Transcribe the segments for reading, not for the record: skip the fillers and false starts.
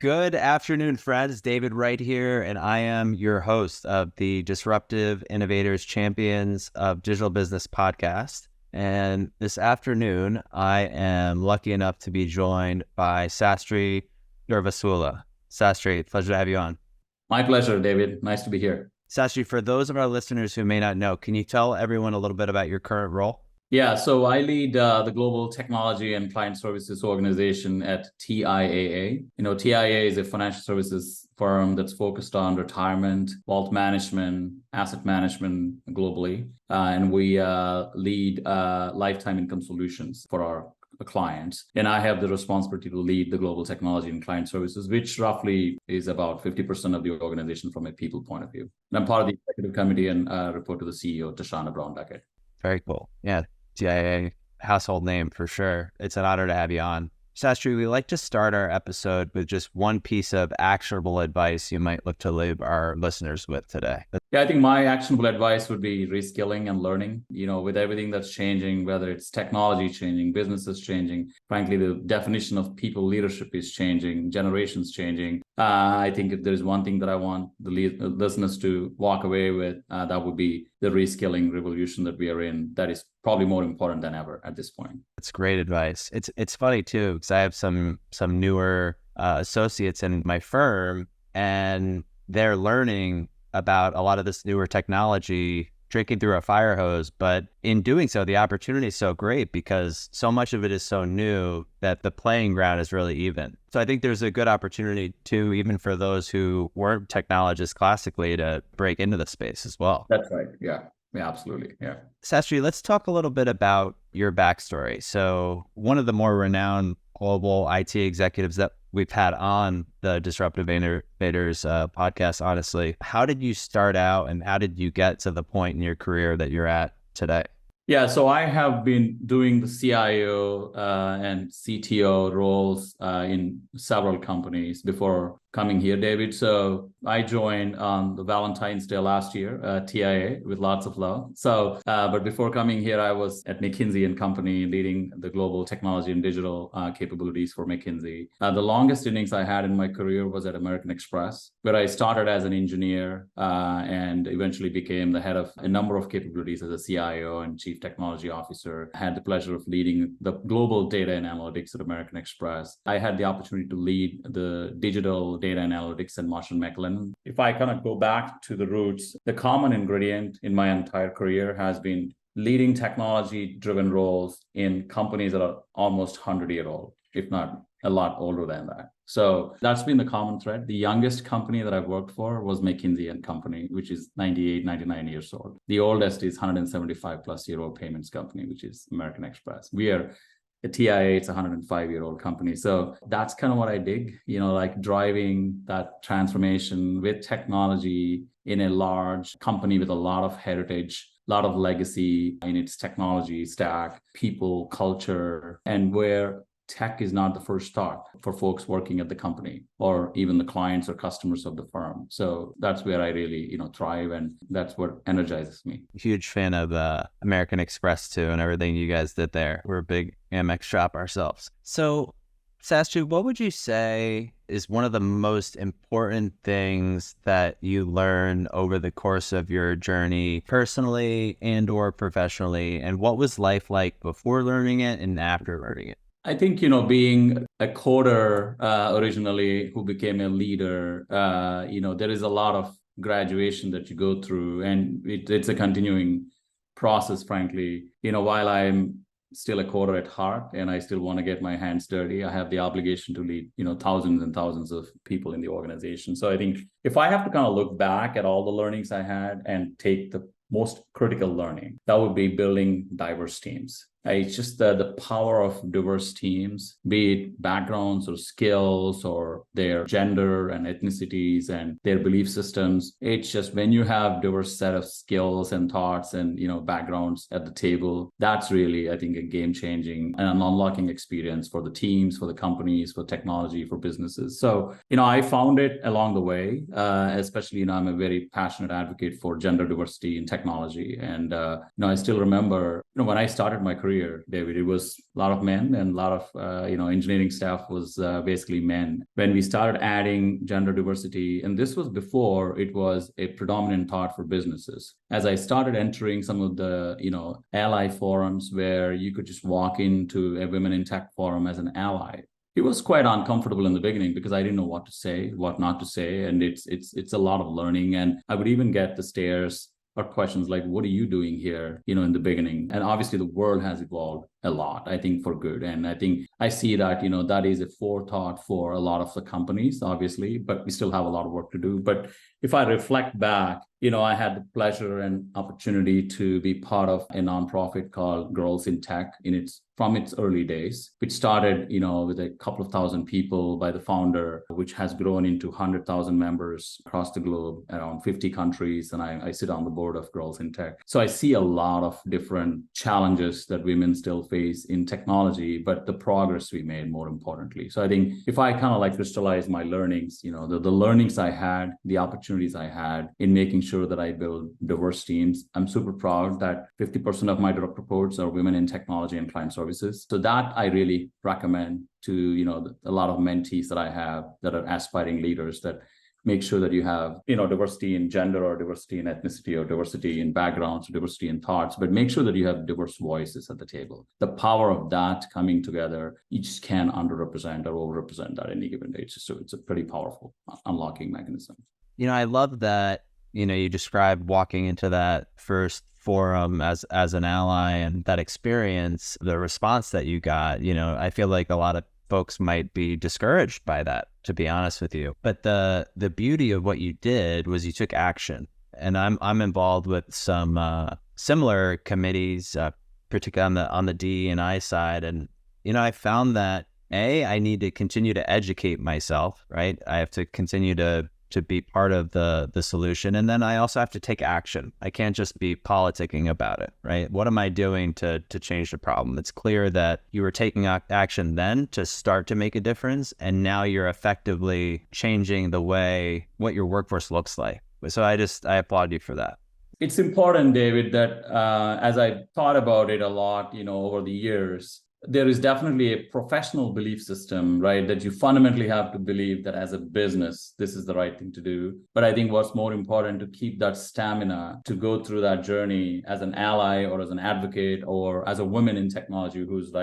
Good afternoon, friends. David Wright here, and I am your host of the Disruptive Innovators Champions of Digital Business podcast. And this afternoon, I am lucky enough to be joined by Sastry Durvasula. Sastry, pleasure to have you on. My pleasure, David. Nice to be here. Sastry, for those of our listeners who may not know, can you tell everyone a little bit about your current role? Yeah, so I lead the Global Technology and Client Services Organization at TIAA. TIAA is a financial services firm that's focused on retirement, wealth management, asset management globally. And we lead lifetime income solutions for our clients. And I have the responsibility to lead the Global Technology and Client Services, which roughly is about 50% of the organization from a people point of view. And I'm part of the executive committee and report to the CEO, Tashana Brown-Beckett. Very cool. Yeah. TIAA, household name for sure. It's an honor to have you on. Sastry, we like to start our episode with just one piece of actionable advice you might look to leave our listeners with today. Yeah, I think my actionable advice would be reskilling and learning. With everything that's changing, whether it's technology changing, businesses changing, frankly, the definition of people leadership is changing, generations changing. I think if there's one thing that I want the listeners to walk away with, that would be the reskilling revolution that we are in. That is probably more important than ever at this point. That's great advice. It's funny too, because I have some newer associates in my firm, and they're learning about a lot of this newer technology, drinking through a fire hose. But in doing so, the opportunity is so great because so much of it is so new that the playing ground is really even. So I think there's a good opportunity too, even for those who weren't technologists classically, to break into the space as well. That's right. Yeah, absolutely. Yeah. Sastry, let's talk a little bit about your backstory. So one of the more renowned global IT executives that we've had on the Disruptive Innovators podcast, honestly, how did you start out and how did you get to the point in your career that you're at today? Yeah, so I have been doing the CIO and CTO roles in several companies before coming here, David. So I joined on the Valentine's Day last year, TIA, with lots of love. So, but before coming here, I was at McKinsey & Company leading the global technology and digital capabilities for McKinsey. The longest innings I had in my career was at American Express, where I started as an engineer and eventually became the head of a number of capabilities as a CIO and chief technology officer. I had the pleasure of leading the global data and analytics at American Express. I had the opportunity to lead the digital data analytics and Marsh & McLennan. If I kind of go back to the roots, the common ingredient in my entire career has been leading technology-driven roles in companies that are almost 100-year-old, if not a lot older than that. So that's been the common thread. The youngest company that I've worked for was McKinsey & Company, which is 98, 99 years old. The oldest is 175 plus year old payments company, which is American Express. We are a TIA, it's a 105-year-old company. So that's kind of what I dig, like driving that transformation with technology in a large company with a lot of heritage, a lot of legacy in its technology stack, people, culture, and where tech is not the first thought for folks working at the company or even the clients or customers of the firm. So that's where I really, thrive, and that's what energizes me. Huge fan of American Express too, and everything you guys did there. We're a big Amex shop ourselves. So, Sastry, what would you say is one of the most important things that you learned over the course of your journey, personally and or professionally? And what was life like before learning it and after learning it? I think, being a coder originally who became a leader, there is a lot of graduation that you go through, and it's a continuing process, frankly. While I'm still a coder at heart and I still want to get my hands dirty, I have the obligation to lead, thousands and thousands of people in the organization. So I think if I have to kind of look back at all the learnings I had and take the most critical learning, that would be building diverse teams. It's just the power of diverse teams, be it backgrounds or skills or their gender and ethnicities and their belief systems. It's just when you have diverse set of skills and thoughts and, backgrounds at the table, that's really, I think, a game-changing and an unlocking experience for the teams, for the companies, for technology, for businesses. So, I found it along the way, especially, I'm a very passionate advocate for gender diversity in technology. And, I still remember, when I started my career career, David. It was a lot of men, and a lot of, engineering staff was basically men. When we started adding gender diversity, and this was before it was a predominant thought for businesses. As I started entering some of the, ally forums where you could just walk into a women in tech forum as an ally, it was quite uncomfortable in the beginning because I didn't know what to say, what not to say. And it's a lot of learning. And I would even get the stares or questions like, what are you doing here, in the beginning? And obviously the world has evolved a lot, I think, for good. And I think I see that, that is a forethought for a lot of the companies, obviously, but we still have a lot of work to do. But if I reflect back, I had the pleasure and opportunity to be part of a nonprofit called Girls in Tech from its early days, which started, with a couple of thousand people by the founder, which has grown into 100,000 members across the globe, around 50 countries. And I sit on the board of Girls in Tech. So I see a lot of different challenges that women still face in technology, but the progress we made, more importantly. So I think if I kind of like crystallize my learnings, the learnings I had, the opportunities I had in making sure that I build diverse teams, I'm super proud that 50% of my direct reports are women in technology and client services. So that I really recommend to, a lot of mentees that I have that are aspiring leaders, that make sure that you have, diversity in gender or diversity in ethnicity or diversity in backgrounds or diversity in thoughts, but make sure that you have diverse voices at the table. The power of that coming together, you just can't underrepresent or overrepresent that at any given day. So it's a pretty powerful unlocking mechanism. I love that, you described walking into that first forum as an ally, and that experience, the response that you got. I feel like a lot of folks might be discouraged by that, to be honest with you. But the beauty of what you did was you took action. And I'm involved with some similar committees, particularly on the DE&I side. And I found that I need to continue to educate myself, right? I have to continue to be part of the solution. And then I also have to take action. I can't just be politicking about it, right? What am I doing to change the problem? It's clear that you were taking action then to start to make a difference. And now you're effectively changing the way what your workforce looks like. So I applaud you for that. It's important, David, that as I thought about it a lot, over the years, there is definitely a professional belief system, right? That you fundamentally have to believe that as a business, this is the right thing to do. But I think what's more important to keep that stamina to go through that journey as an ally or as an advocate or as a woman in technology who's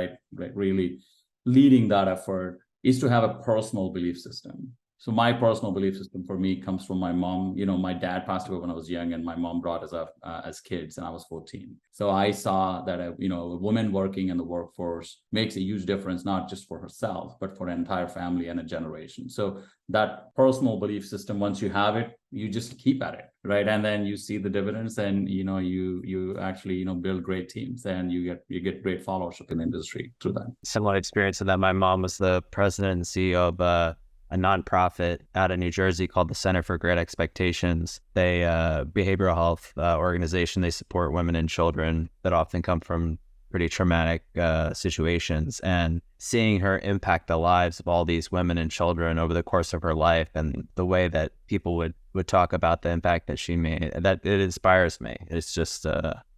really leading that effort is to have a personal belief system. So my personal belief system for me comes from my mom. My dad passed away when I was young, and my mom brought us up as kids, and I was 14. So I saw that a woman working in the workforce makes a huge difference, not just for herself, but for an entire family and a generation. So that personal belief system, once you have it, you just keep at it, right? And then you see the dividends, and you actually build great teams, and you get great followership in the industry through that. Similar experience to that. My mom was the president and CEO of a nonprofit out of New Jersey called the Center for Great Expectations. They behavioral health organization. They support women and children that often come from pretty traumatic situations. And seeing her impact the lives of all these women and children over the course of her life, and the way that people would talk about the impact that she made, that it inspires me. It's just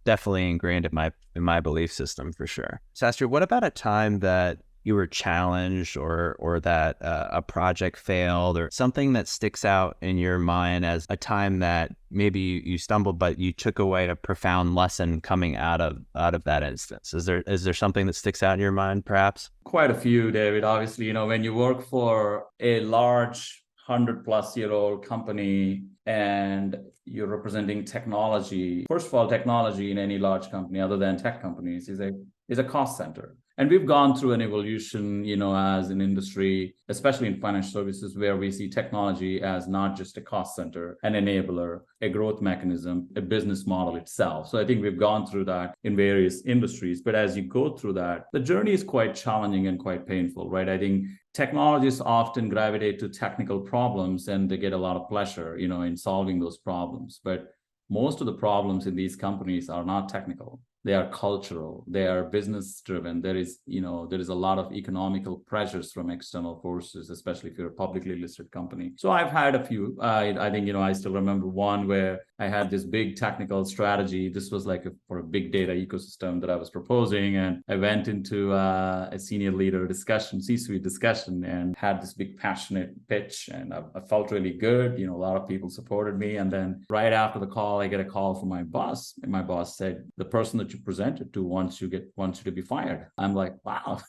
definitely ingrained in my belief system, for sure. Sastry, what about a time that you were challenged or that a project failed, or something that sticks out in your mind as a time that maybe you stumbled, but you took away a profound lesson coming out of that instance? Is there something that sticks out in your mind, perhaps? Quite a few, David. Obviously, when you work for a large 100-plus-year-old company and you're representing technology, first of all, technology in any large company other than tech companies is a cost center. And we've gone through an evolution, as an industry, especially in financial services, where we see technology as not just a cost center, an enabler, a growth mechanism, a business model itself. So I think we've gone through that in various industries. But as you go through that, the journey is quite challenging and quite painful, right? I think technologists often gravitate to technical problems, and they get a lot of pleasure, in solving those problems. But most of the problems in these companies are not technical. they are cultural, they are business driven. There is a lot of economical pressures from external forces, especially if you're a publicly listed company. So I've had a few. I think, I still remember one where I had this big technical strategy. This was like for a big data ecosystem that I was proposing, and I went into a senior leader discussion, C-suite discussion, and had this big passionate pitch, and I felt really good. A lot of people supported me, and then right after the call, I get a call from my boss, and my boss said, the person that you presented to wants you to be fired. I'm like, wow.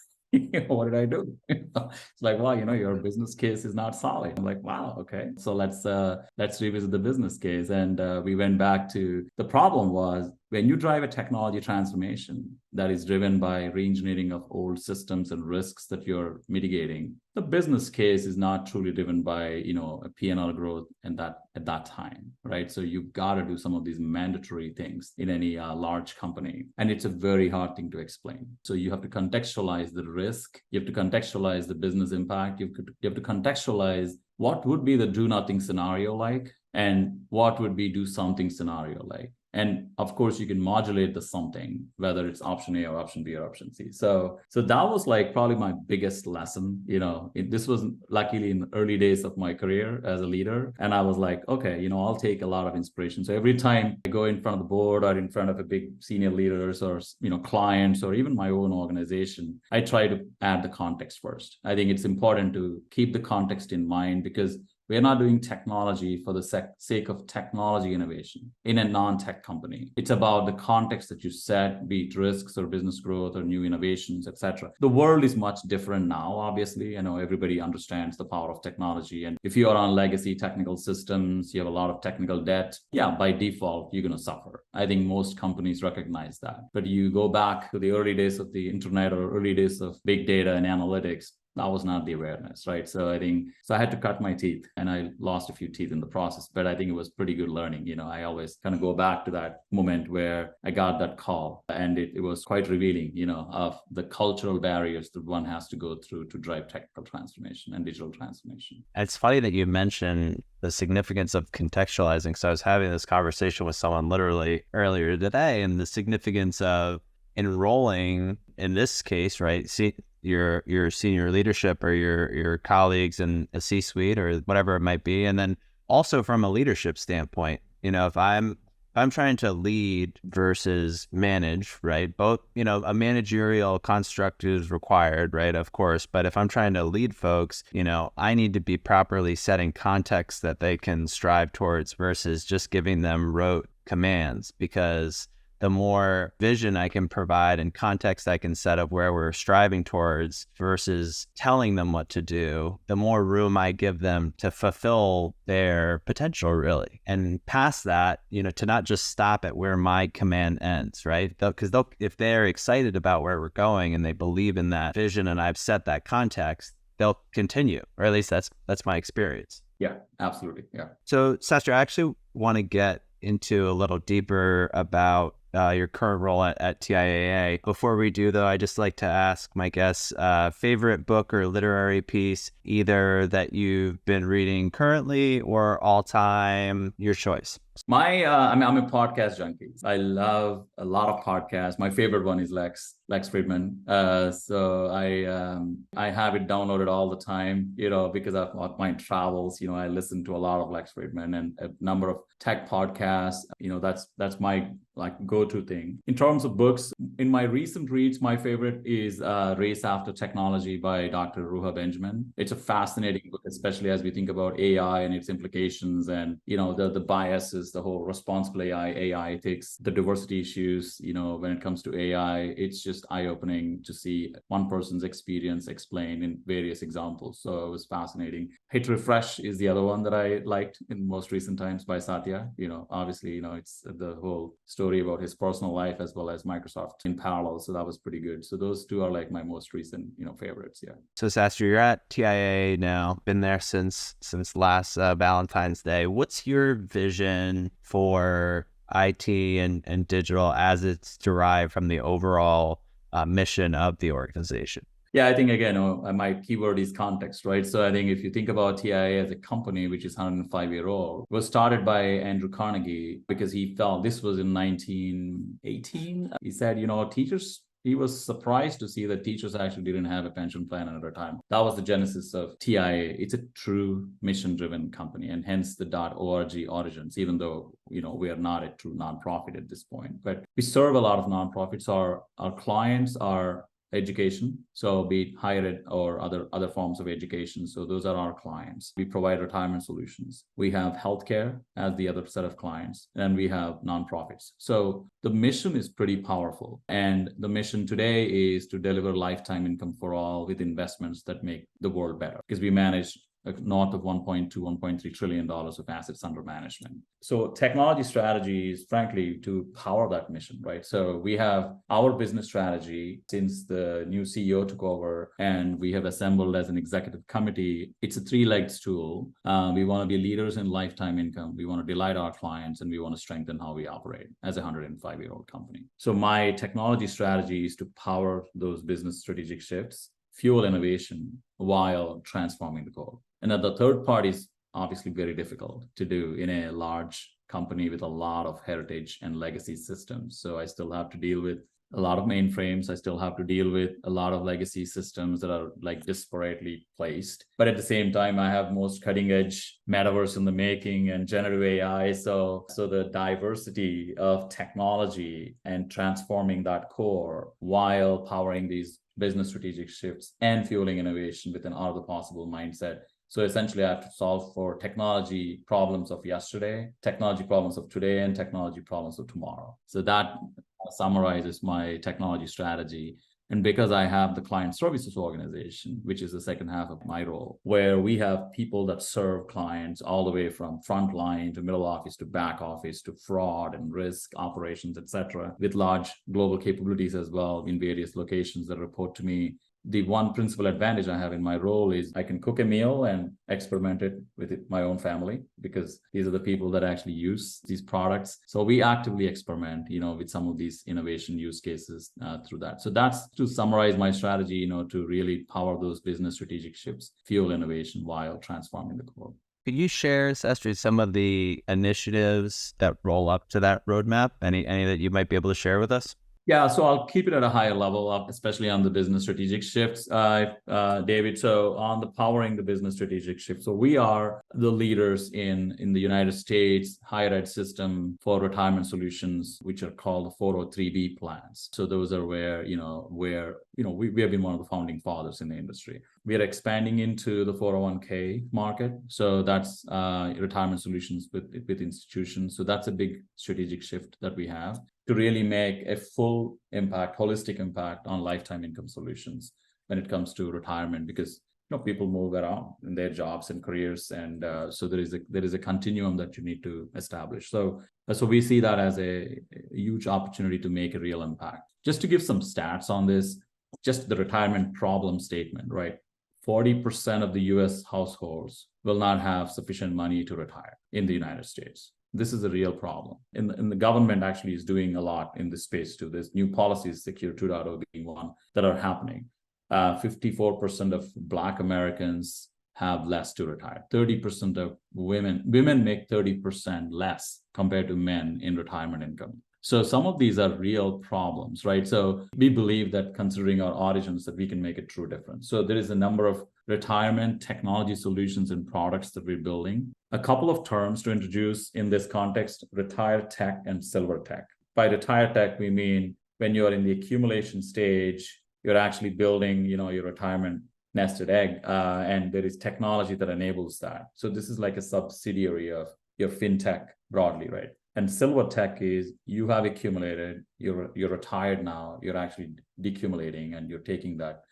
What did I do? It's like, well, your business case is not solid. I'm like, wow, okay. So let's revisit the business case. And we went back to the problem was when you drive a technology transformation that is driven by reengineering of old systems and risks that you're mitigating, the business case is not truly driven by, a P&L growth and that at that time, right? So you've got to do some of these mandatory things in any large company. And it's a very hard thing to explain. So you have to contextualize the risk. You have to contextualize the business impact. You have to contextualize what would be the do nothing scenario like, and what would be do something scenario like. And of course, you can modulate the something, whether it's option A or option B or option C. So that was like probably my biggest lesson. This was luckily in the early days of my career as a leader. And I was like, okay, I'll take a lot of inspiration. So every time I go in front of the board or in front of a big senior leaders or, clients or even my own organization, I try to add the context first. I think it's important to keep the context in mind, because we're not doing technology for the sake of technology innovation in a non-tech company. It's about the context that you set, be it risks or business growth or new innovations, etc. The world is much different now, obviously. I know everybody understands the power of technology. And if you are on legacy technical systems, you have a lot of technical debt, by default, you're going to suffer. I think most companies recognize that. But you go back to the early days of the internet or early days of big data and analytics, that was not the awareness, right? So I had to cut my teeth, and I lost a few teeth in the process, but I think it was pretty good learning. I always kind of go back to that moment where I got that call, and it was quite revealing, of the cultural barriers that one has to go through to drive technical transformation and digital transformation. It's funny that you mentioned the significance of contextualizing. So I was having this conversation with someone literally earlier today, and the significance of enrolling, in this case, right? Your senior leadership or your colleagues in a C-suite or whatever it might be. And then also from a leadership standpoint, if I'm trying to lead versus manage, right? Both, a managerial construct is required, right? Of course. But if I'm trying to lead folks, I need to be properly setting context that they can strive towards versus just giving them rote commands, because the more vision I can provide and context I can set of where we're striving towards versus telling them what to do, the more room I give them to fulfill their potential, really. And past that, to not just stop at where my command ends, right? Because if they're excited about where we're going and they believe in that vision and I've set that context, they'll continue, or at least that's my experience. Yeah, absolutely. Yeah. So Sastry, I actually want to get into a little deeper about your current role at TIAA. Before we do, though, I just like to ask my guests favorite book or literary piece, either that you've been reading currently or all time, your choice. I'm a podcast junkie. I love a lot of podcasts. My favorite one is Lex Fridman. So I have it downloaded all the time, because of my travels. I listen to a lot of Lex Fridman and a number of tech podcasts. That's my go-to thing. In terms of books, in my recent reads, my favorite is Race After Technology by Dr. Ruha Benjamin. It's a fascinating book, especially as we think about AI and its implications and, the biases, the whole responsible AI ethics, the diversity issues, when it comes to AI. It's just eye-opening to see one person's experience explained in various examples. So it was fascinating. Hit Refresh is the other one that I liked in most recent times by Satya. Obviously, it's the whole story about his personal life as well as Microsoft in parallel. So that was pretty good. So those two are like my most recent, favorites. Yeah. So Sastry, you're at TIAA now, been there since last Valentine's Day. What's your vision for IT and digital as it's derived from the overall mission of the organization? Yeah, I think again, my keyword is context, right? So I think if you think about TIAA as a company, which is 105-year-old, was started by Andrew Carnegie because he felt this was in 1918. He said, teachers. He was surprised to see that teachers actually didn't have a pension plan and a retirement. That was the genesis of TIAA. It's a true mission-driven company, and hence the .org origins, even though, we are not a true nonprofit at this point. But we serve a lot of nonprofits. Our clients are education, so be it higher ed or other forms of education. So those are our clients. We provide retirement solutions. We have healthcare as the other set of clients, and we have nonprofits. So the mission is pretty powerful, and the mission today is to deliver lifetime income for all with investments that make the world better, because we manage north of $1.3 trillion of assets under management. So technology strategy is frankly to power that mission, right? So we have our business strategy since the new CEO took over, and we have assembled as an executive committee. It's a three-legged stool. We want to be leaders in lifetime income. We want to delight our clients, and we want to strengthen how we operate as a 105-year-old company. So my technology strategy is to power those business strategic shifts, fuel innovation while transforming the core. And then the third part is obviously very difficult to do in a large company with a lot of heritage and legacy systems. So I still have to deal with a lot of mainframes. I still have to deal with a lot of legacy systems that are like disparately placed. But at the same time, I have most cutting edge metaverse in the making and generative AI. So the diversity of technology and transforming that core while powering these business strategic shifts and fueling innovation with an art of the possible mindset. So essentially, I have to solve for technology problems of yesterday, technology problems of today, and technology problems of tomorrow. So that summarizes my technology strategy. And because I have the client services organization, which is the second half of my role, where we have people that serve clients all the way from frontline to middle office to back office to fraud and risk operations, et cetera, with large global capabilities as well in various locations that report to me. The one principal advantage I have in my role is I can cook a meal and experiment it with my own family, because these are the people that actually use these products. So we actively experiment, with some of these innovation use cases through that. So that's to summarize my strategy, to really power those business strategic shifts, fuel innovation while transforming the core. Could you share, Sastry, some of the initiatives that roll up to that roadmap? Any that you might be able to share with us? Yeah, so I'll keep it at a higher level, especially on the business strategic shifts, David. So on the powering the business strategic shift, so we are the leaders in the United States higher ed system for retirement solutions, which are called the 403B plans. So those are where we have been one of the founding fathers in the industry. We are expanding into the 401k market. So that's retirement solutions with institutions. So that's a big strategic shift that we have to really make a full impact, holistic impact on lifetime income solutions when it comes to retirement, because people move around in their jobs and careers, and so there is a continuum that you need to establish. So we see that as a huge opportunity to make a real impact. Just to give some stats on this, just the retirement problem statement, right? 40% of the U.S. households will not have sufficient money to retire in the United States. This is a real problem. And the government actually is doing a lot in this space too. There's new policies, Secure 2.0 being one, that are happening. 54% of Black Americans have less to retire. 30% of women make 30% less compared to men in retirement income. So some of these are real problems, right? So we believe that, considering our origins, that we can make a true difference. So there is a number of retirement technology solutions and products that we're building. A couple of terms to introduce in this context: retire tech and silver tech. By retire tech, we mean when you're in the accumulation stage, you're actually building, your retirement nested egg, and there is technology that enables that. So this is like a subsidiary of your fintech broadly, right? And silver tech is you have accumulated, you're retired now, you're actually decumulating, and you're taking that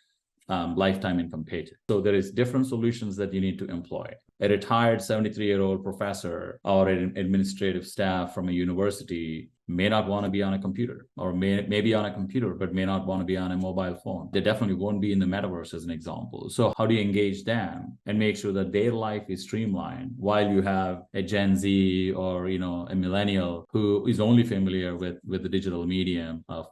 lifetime income paycheck. So there is different solutions that you need to employ. A retired 73-year-old professor or an administrative staff from a university may not want to be on a computer, or may be on a computer, but may not want to be on a mobile phone. They definitely won't be in the metaverse, as an example. So how do you engage them and make sure that their life is streamlined while you have a Gen Z or, a millennial who is only familiar with the digital medium of,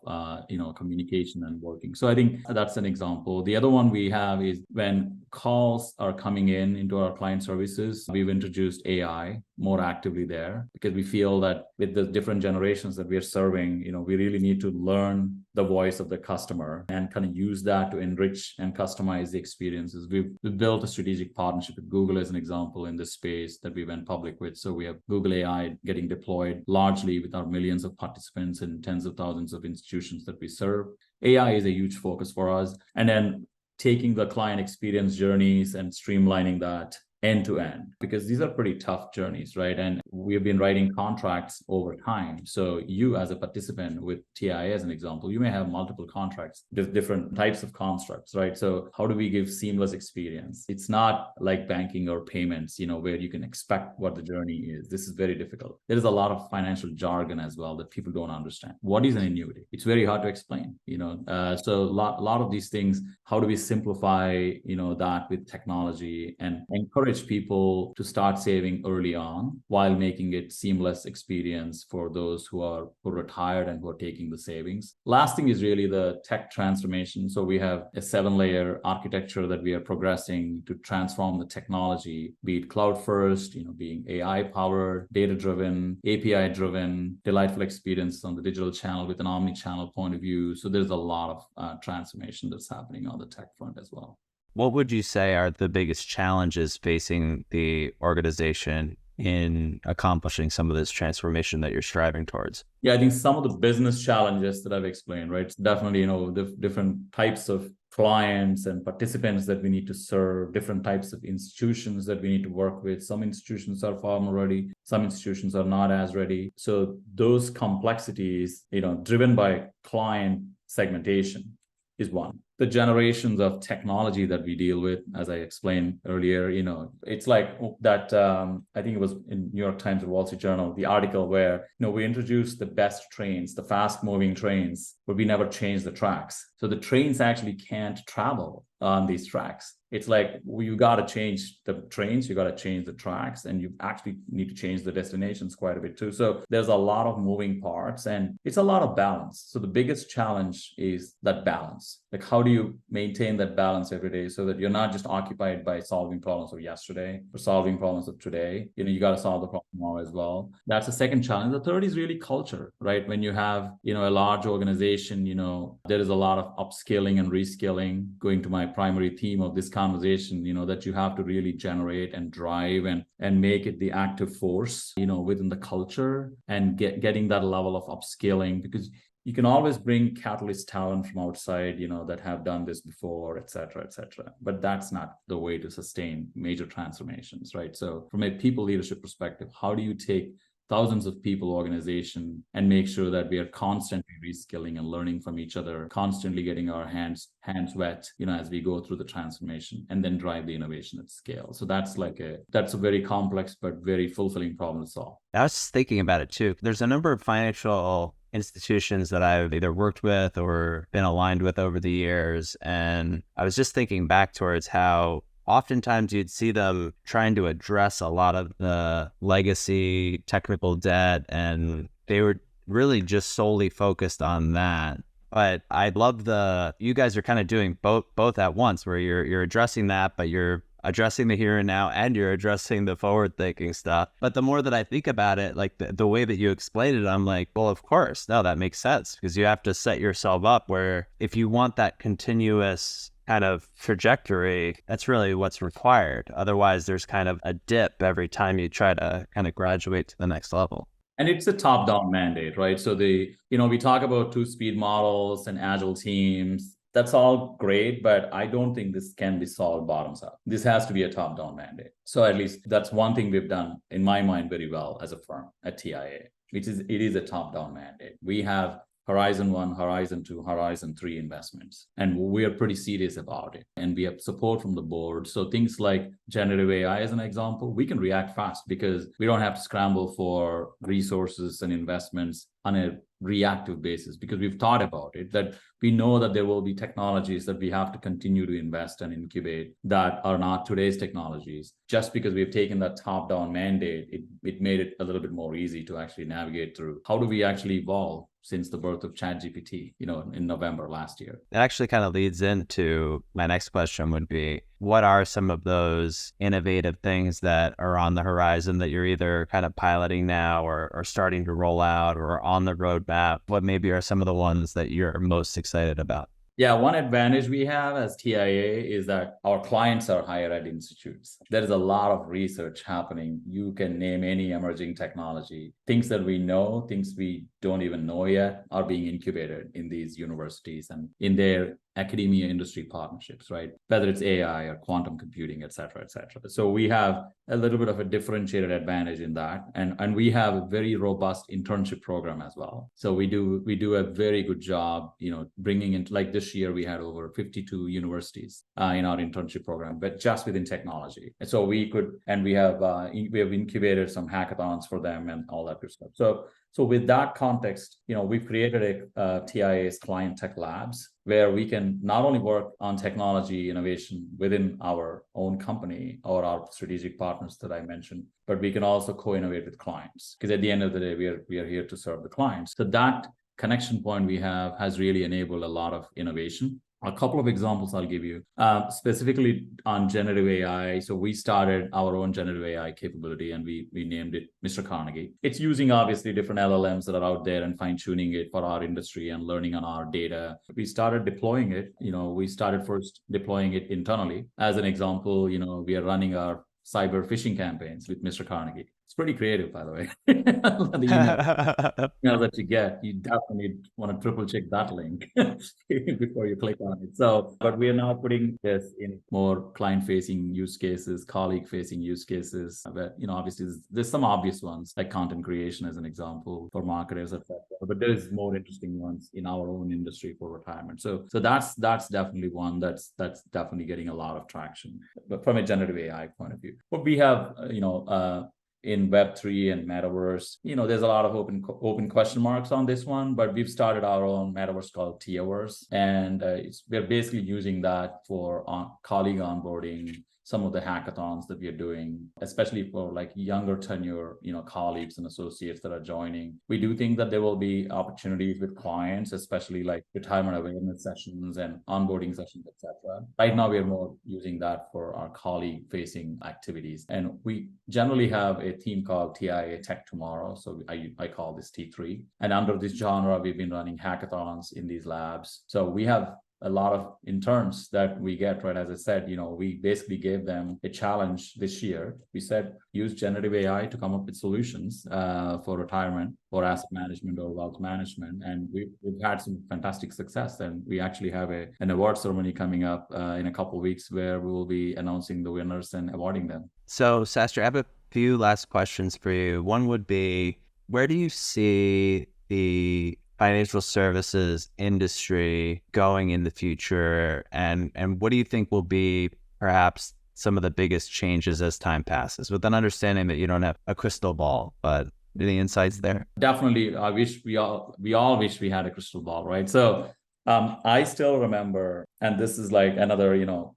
communication and working. So I think that's an example. The other one we have is when calls are coming into our client services, we've introduced AI more actively there, because we feel that with the different generations that we are serving, we really need to learn the voice of the customer and kind of use that to enrich and customize the experiences. We've built a strategic partnership with Google, as an example, in this space that we went public with. So we have Google AI getting deployed largely with our millions of participants and tens of thousands of institutions that we serve. AI is a huge focus for us. And then taking the client experience journeys and streamlining that end to end, because these are pretty tough journeys, right? And we've been writing contracts over time. So you, as a participant with TIAA, as an example, you may have multiple contracts, different types of constructs, right? So how do we give seamless experience? It's not like banking or payments, where you can expect what the journey is. This is very difficult. There is a lot of financial jargon as well that people don't understand. What is an annuity? It's very hard to explain, so a lot of these things, how do we simplify, that with technology and encourage people to start saving early on while making it seamless experience for those who are retired and who are taking the savings. Last thing is really the tech transformation. So we have a 7-layer architecture that we are progressing to transform the technology, be it cloud first, being AI powered, data driven, API driven, delightful experience on the digital channel with an omni-channel point of view. So there's a lot of transformation that's happening on the tech front as well. What would you say are the biggest challenges facing the organization in accomplishing some of this transformation that you're striving towards? Yeah, I think some of the business challenges that I've explained, right? Definitely, the different types of clients and participants that we need to serve, different types of institutions that we need to work with. Some institutions are far more ready, some institutions are not as ready. So those complexities, driven by client segmentation is one. The generations of technology that we deal with, as I explained earlier, it's like that, I think it was in New York Times or Wall Street Journal, the article where, we introduced the best trains, the fast moving trains, but we never changed the tracks. So the trains actually can't travel on these tracks. It's like, you got to change the trains, you got to change the tracks, and you actually need to change the destinations quite a bit too. So there's a lot of moving parts and it's a lot of balance. So the biggest challenge is that balance. Like, how do you maintain that balance every day so that you're not just occupied by solving problems of yesterday or solving problems of today? You got to solve the problem tomorrow as well. That's the second challenge. The third is really culture, right? When you have, a large organization, there is a lot of upskilling and reskilling. Going to my primary theme of this conversation, that you have to really generate and drive and make it the active force, within the culture, and getting that level of upskilling, because you can always bring catalyst talent from outside, that have done this before, et cetera, et cetera. But that's not the way to sustain major transformations, right? So from a people leadership perspective, how do you take thousands of people organization and make sure that we are constantly reskilling and learning from each other, constantly getting our hands wet, as we go through the transformation, and then drive the innovation at scale. So that's a very complex but very fulfilling problem to solve. I was thinking about it too. There's a number of financial institutions that I've either worked with or been aligned with over the years. And I was just thinking back towards how oftentimes you'd see them trying to address a lot of the legacy technical debt, and they were really just solely focused on that. But I love you guys are kind of doing both at once, where you're addressing that, but you're addressing the here and now, and you're addressing the forward thinking stuff. But the more that I think about it, like the way that you explained it, I'm like, well, of course, no, that makes sense, because you have to set yourself up where if you want that continuous kind of trajectory, that's really what's required. Otherwise, there's kind of a dip every time you try to kind of graduate to the next level. And it's a top-down mandate, right? So we talk about 2-speed models and agile teams. That's all great, but I don't think this can be solved bottoms up. This has to be a top-down mandate. So at least that's one thing we've done, in my mind, very well as a firm at TIAA, which is it is a top-down mandate. We have Horizon 1, Horizon 2, Horizon 3 investments. And we are pretty serious about it. And we have support from the board. So things like generative AI, as an example, we can react fast because we don't have to scramble for resources and investments on a reactive basis, because we've thought about it, that we know that there will be technologies that we have to continue to invest and incubate that are not today's technologies. Just because we've taken that top-down mandate, it made it a little bit more easy to actually navigate through. How do we actually evolve since the birth of ChatGPT, in November last year? It actually kind of leads into my next question would be, what are some of those innovative things that are on the horizon that you're either kind of piloting now or starting to roll out or on the roadmap? What maybe are some of the ones that you're most excited about? Yeah, one advantage we have as TIAA is that our clients are higher ed institutes. There is a lot of research happening. You can name any emerging technology. Things that we know, things we don't even know yet, are being incubated in these universities and in their academia industry partnerships, right? Whether it's AI or quantum computing, et cetera, et cetera. So we have a little bit of a differentiated advantage in that. And we have a very robust internship program as well. So we do a very good job, bringing in, like this year, we had over 52 universities in our internship program, but just within technology. And so we have incubated some hackathons for them and all that good stuff. So with that context, we've created a TIAA's Client Tech Labs, where we can not only work on technology innovation within our own company or our strategic partners that I mentioned, but we can also co-innovate with clients. Because at the end of the day, we are here to serve the clients. So that connection point we have has really enabled a lot of innovation. A couple of examples I'll give you, specifically on generative AI. So we started our own generative AI capability and we named it Mr. Carnegie. It's using obviously different LLMs that are out there and fine-tuning it for our industry and learning on our data. We started deploying it. We started first deploying it internally. As an example, we are running our cyber phishing campaigns with Mr. Carnegie. It's pretty creative, by the way. The email that you get, you definitely want to triple check that link before you click on it. So, but we are now putting this in more client-facing use cases, colleague-facing use cases. But obviously, there's some obvious ones like content creation as an example for marketers, etc. But there's more interesting ones in our own industry for retirement. So that's definitely one that's definitely getting a lot of traction, but from a generative AI point of view. But we have, in Web3 and Metaverse, there's a lot of open question marks on this one, but we've started our own Metaverse called TIAAverse, and we're basically using that for colleague onboarding, some of the hackathons that we are doing, especially for like younger tenure, colleagues and associates that are joining. We do think that there will be opportunities with clients, especially like retirement awareness sessions and onboarding sessions, etc. Right now, we are more using that for our colleague-facing activities. And we generally have a team called TIAA Tech Tomorrow. So I call this T3. And under this genre, we've been running hackathons in these labs. So we have a lot of interns that we get, right? As I said, we basically gave them a challenge this year. We said, use generative AI to come up with solutions for retirement, or asset management, or wealth management. And we've had some fantastic success. And we actually have an award ceremony coming up in a couple of weeks where we will be announcing the winners and awarding them. So, Sastry, I have a few last questions for you. One would be, where do you see the financial services industry going in the future, and what do you think will be perhaps some of the biggest changes as time passes, with an understanding that you don't have a crystal ball, but any insights there? Definitely. I wish we all wish we had a crystal ball, right? So I still remember, and this is like another,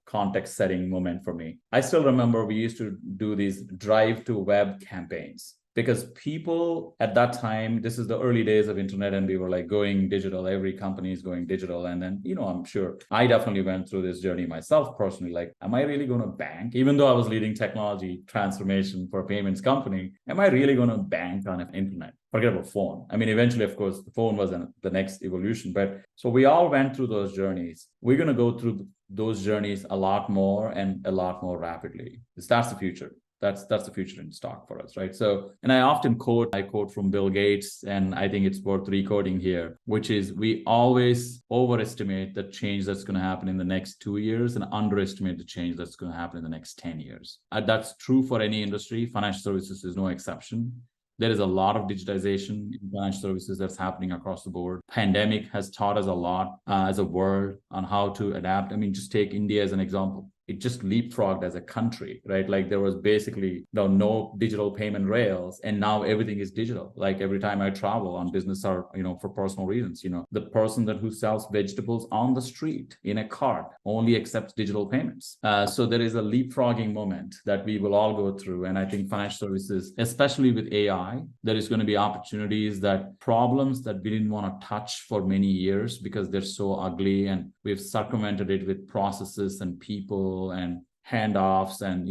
context setting moment for me. I still remember we used to do these drive to web campaigns. Because people at that time, this is the early days of internet, and we were like going digital. Every company is going digital. And then, I'm sure I definitely went through this journey myself personally. Like, am I really going to bank? Even though I was leading technology transformation for a payments company, am I really going to bank on an internet? Forget about phone. I mean, eventually, of course, the phone was the next evolution. But so we all went through those journeys. We're going to go through those journeys a lot more and a lot more rapidly. That's the future. That's the future in stock for us, right? So, and I often quote from Bill Gates, and I think it's worth recoding here, which is, we always overestimate the change that's going to happen in the next 2 years and underestimate the change that's going to happen in the next 10 years. That's true for any industry. Financial services is no exception. There is a lot of digitization in financial services that's happening across the board. Pandemic has taught us a lot as a world on how to adapt. I mean, just take India as an example. It just leapfrogged as a country, right? Like there was basically no digital payment rails, and now everything is digital. Like every time I travel on business or, for personal reasons, the person who sells vegetables on the street in a cart only accepts digital payments. So there is a leapfrogging moment that we will all go through. And I think financial services, especially with AI, there is going to be opportunities that problems that we didn't want to touch for many years because they're so ugly, and we've circumvented it with processes and people and handoffs and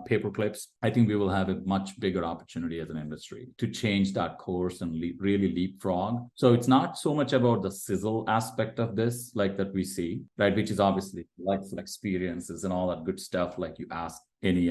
paper clips. I think we will have a much bigger opportunity as an industry to change that course and really leapfrog. So it's not so much about the sizzle aspect of this, like that we see, right, which is obviously delightful experiences and all that good stuff, like you ask any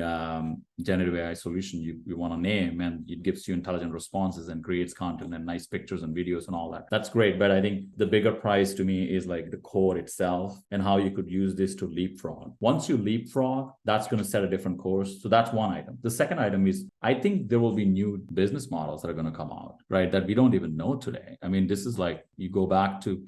generative AI solution you want to name, and it gives you intelligent responses and creates content and nice pictures and videos and all that. That's great. But I think the bigger prize to me is like the core itself and how you could use this to leapfrog. Once you leapfrog, that's going to set a different course. So that's one item. The second item is, I think there will be new business models that are going to come out, right, that we don't even know today. I mean, this is like, you go back to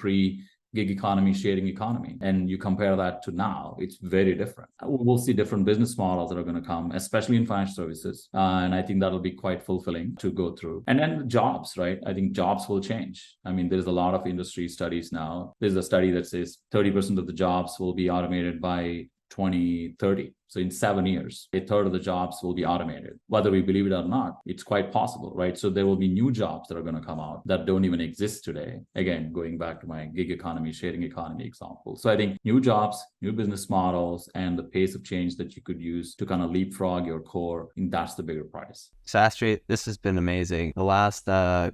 gig economy, sharing economy, and you compare that to now, it's very different. We'll see different business models that are going to come, especially in financial services. And I think that'll be quite fulfilling to go through. And then jobs, right? I think jobs will change. I mean, there's a lot of industry studies now. There's a study that says 30% of the jobs will be automated by 2030. So in 7 years, a third of the jobs will be automated. Whether we believe it or not, it's quite possible, right? So there will be new jobs that are going to come out that don't even exist today. Again, going back to my gig economy, sharing economy example. So I think new jobs, new business models, and the pace of change that you could use to kind of leapfrog your core, I think that's the bigger prize. Sastry, this has been amazing. The last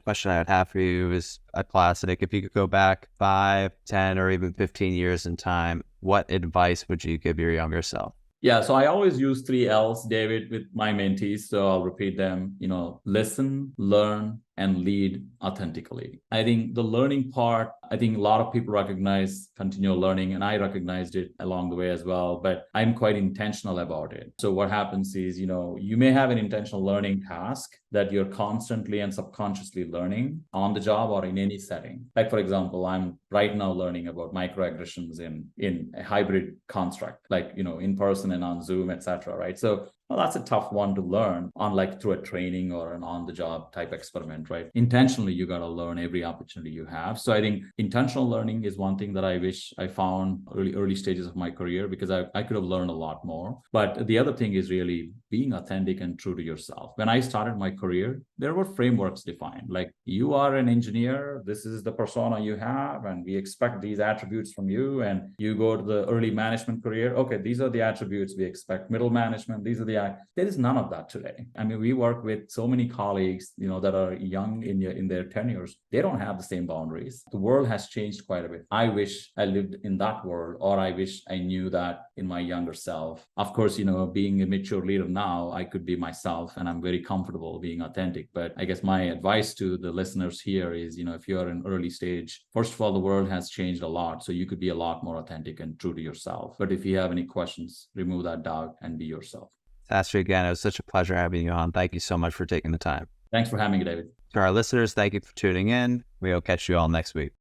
question I would have for you is a classic. If you could go back 5, 10, or even 15 years in time, what advice would you give your younger self? Yeah, so I always use 3 L's, David, with my mentees. So I'll repeat them, listen, learn, and lead authentically. I think the learning part, I think a lot of people recognize continual learning, and I recognized it along the way as well, but I'm quite intentional about it. So what happens is, you may have an intentional learning task that you're constantly and subconsciously learning on the job or in any setting. Like, for example, I'm right now learning about microaggressions in a hybrid construct, like, in person and on Zoom, etc. Right? So that's a tough one to learn on, like, through a training or an on-the-job type experiment, right? Intentionally, you got to learn every opportunity you have. So I think intentional learning is one thing that I wish I found early stages of my career, because I could have learned a lot more. But the other thing is really being authentic and true to yourself. When I started my career, there were frameworks defined, like, you are an engineer, this is the persona you have, and we expect these attributes from you. And you go to the early management career, okay, these are the attributes we expect. Middle management, these are the. There is none of that today. I mean, we work with so many colleagues, that are young in their tenures. They don't have the same boundaries. The world has changed quite a bit. I wish I lived in that world, or I wish I knew that in my younger self. Of course, being a mature leader now, I could be myself, and I'm very comfortable being authentic. But I guess my advice to the listeners here is, if you're in early stage, first of all, the world has changed a lot. So you could be a lot more authentic and true to yourself. But if you have any questions, remove that doubt and be yourself. Sastry, again, it was such a pleasure having you on. Thank you so much for taking the time. Thanks for having me, David. To our listeners, thank you for tuning in. We'll catch you all next week.